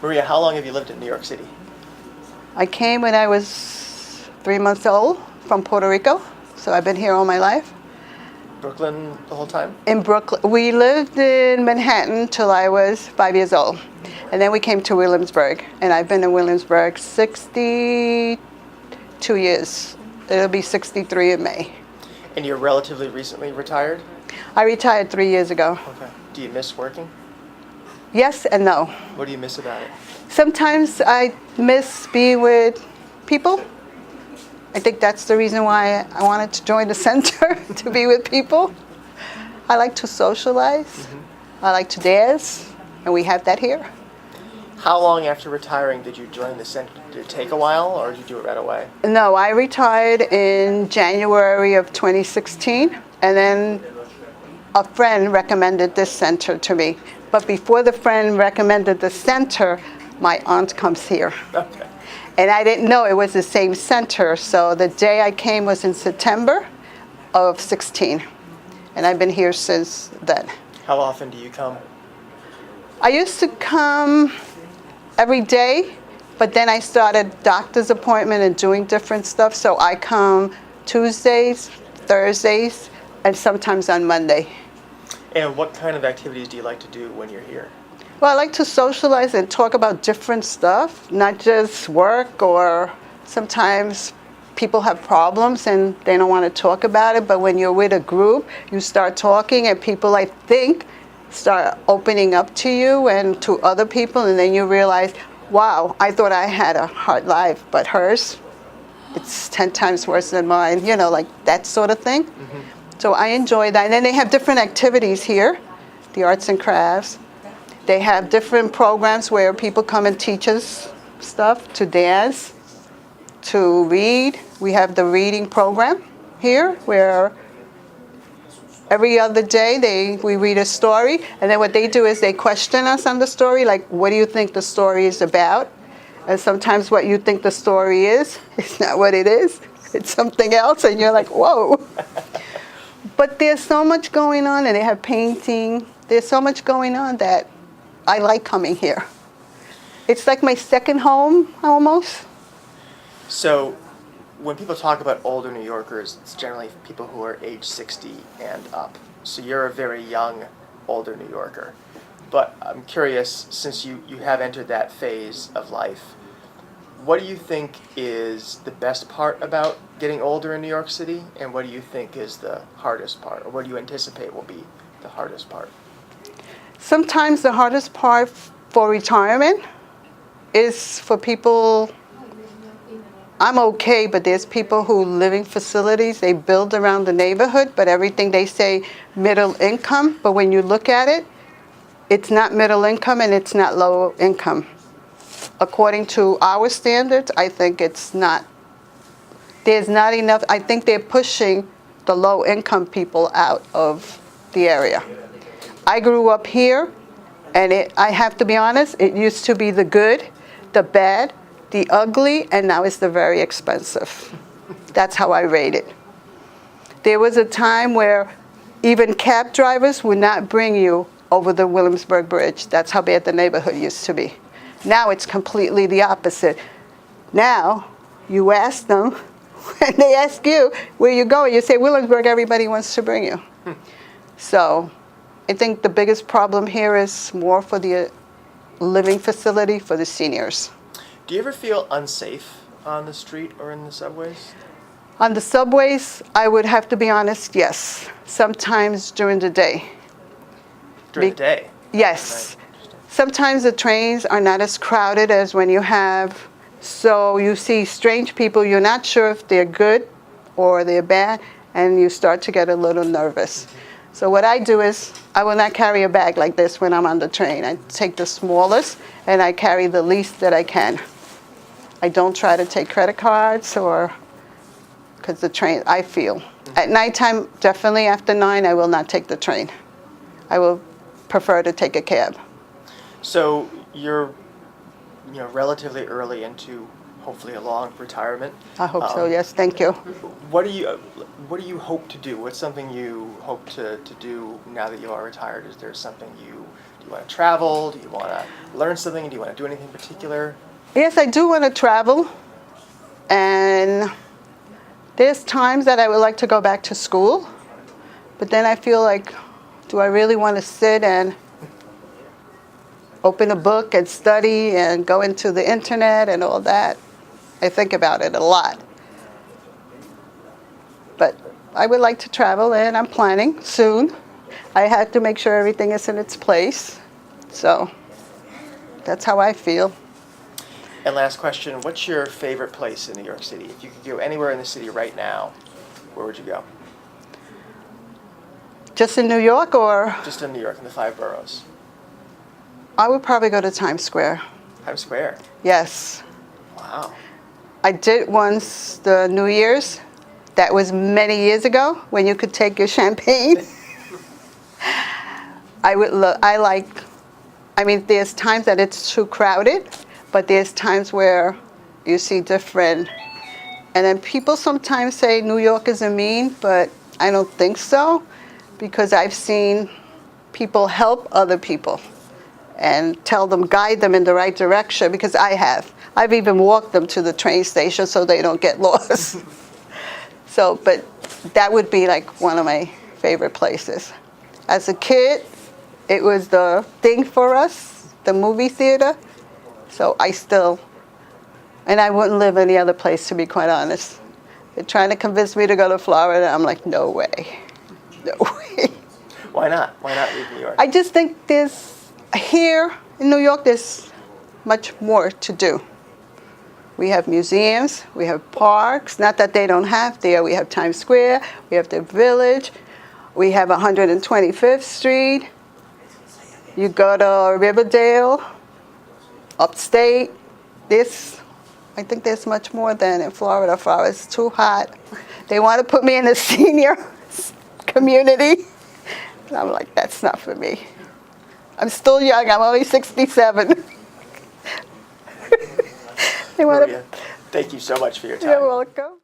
Maria, how long have you lived in New York City? I came when I was 3 months old from Puerto Rico, so I've been here all my life. Brooklyn the whole time? In Brooklyn, we lived in Manhattan till I was 5 years old, and then we came to Williamsburg, and I've been in Williamsburg 62 years. It'll be 63 in May. And you're relatively recently retired? I retired 3 years ago. Okay. Do you miss working? Yes and no. What do you miss about it? Sometimes I miss being with people. I think that's the reason why I wanted to join the center, to be with people. I like to socialize. I like to dance, and we have that here. How long after retiring did you join the center? Did it take a while, or did you do it right away? No, I retired in January of 2016, and then a friend recommended this center to me. But before the friend recommended the center, my aunt comes here. Okay. And I didn't know it was the same center, so the day I came was in September of 16. And I've been here since then. How often do you come? I used to come every day, but then I started doctor's appointment and doing different stuff, so I come Tuesdays, Thursdays, and sometimes on Monday. And what kind of activities do you like to do when you're here? Well, I like to socialize and talk about different stuff, not just work, or sometimes people have problems and they don't want to talk about it, but when you're with a group, you start talking and people, I think, start opening up to you and to other people, and then you realize, wow, I thought I had a hard life, but hers, it's 10 times worse than mine, like that sort of thing. So I enjoy that. And then they have different activities here, the arts and crafts. They have different programs where people come and teach us stuff, to dance, to read. We have the reading program here where every other day we read a story, and then what they do is they question us on the story, like, what do you think the story is about? And sometimes what you think the story is not what it is. It's something else, and you're like, whoa. But there's so much going on, and they have painting. There's so much going on that I like coming here. It's like my second home, almost. So, when people talk about older New Yorkers, it's generally people who are age 60 and up. So you're a very young, older New Yorker. But I'm curious, since you have entered that phase of life, what do you think is the best part about getting older in New York City, and what do you think is the hardest part, or what do you anticipate will be the hardest part? Sometimes the hardest part for retirement is for people. I'm okay, but there's people who live in facilities. They build around the neighborhood, but everything they say middle income, but when you look at it, it's not middle income and it's not low income. According to our standards, I think it's not. There's not enough. I think they're pushing the low income people out of the area. I grew up here, and I have to be honest, it used to be the good, the bad, the ugly, and now it's the very expensive. That's how I rate it. There was a time where even cab drivers would not bring you over the Williamsburg Bridge. That's how bad the neighborhood used to be. Now it's completely the opposite. Now you ask them, and they ask you, where you going? You say, Williamsburg, everybody wants to bring you. So I think the biggest problem here is more for the living facility for the seniors. Do you ever feel unsafe on the street or in the subways? On the subways, I would have to be honest, yes. Sometimes during the day. During the day? Yes. Sometimes the trains are not as crowded as when you have, so you see strange people, you're not sure if they're good or they're bad, and you start to get a little nervous. So what I do is, I will not carry a bag like this when I'm on the train. I take the smallest, and I carry the least that I can. I don't try to take credit cards because the train, I feel. At nighttime, definitely after 9, I will not take the train. I will prefer to take a cab. So you're, relatively early into hopefully a long retirement. I hope so. Yes, thank you. What do you hope to do? What's something you hope to do now that you are retired? Is there something do you want to travel? Do you want to learn something? Do you want to do anything particular? Yes, I do want to travel. And there's times that I would like to go back to school. But then I feel like, do I really want to sit and open a book and study and go into the internet and all that? I think about it a lot. But I would like to travel, and I'm planning soon. I have to make sure everything is in its place. So that's how I feel. And last question, what's your favorite place in New York City? If you could go anywhere in the city right now, where would you go? Just in New York, or? Just in New York, in the 5 boroughs. I would probably go to Times Square. Times Square? Yes. Wow. I did once the New Year's. That was many years ago when you could take your champagne. I mean, there's times that it's too crowded, but there's times where you see different. And then people sometimes say New Yorkers are mean, but I don't think so, because I've seen people help other people and tell them, guide them in the right direction, because I have. I've even walked them to the train station so they don't get lost. So, but that would be like one of my favorite places. As a kid, it was the thing for us, the movie theater. So and I wouldn't live any other place, to be quite honest. They're trying to convince me to go to Florida. I'm like, no way, no way. Why not? Why not leave New York? I just think here in New York, there's much more to do. We have museums, we have parks, not that they don't have there. We have Times Square, we have the Village, we have 125th Street. You go to Riverdale, upstate. I think there's much more than in Florida. Florida's too hot. They want to put me in the senior community. And I'm like, that's not for me. I'm still young, I'm only 67. Maria, thank you so much for your time. You're welcome.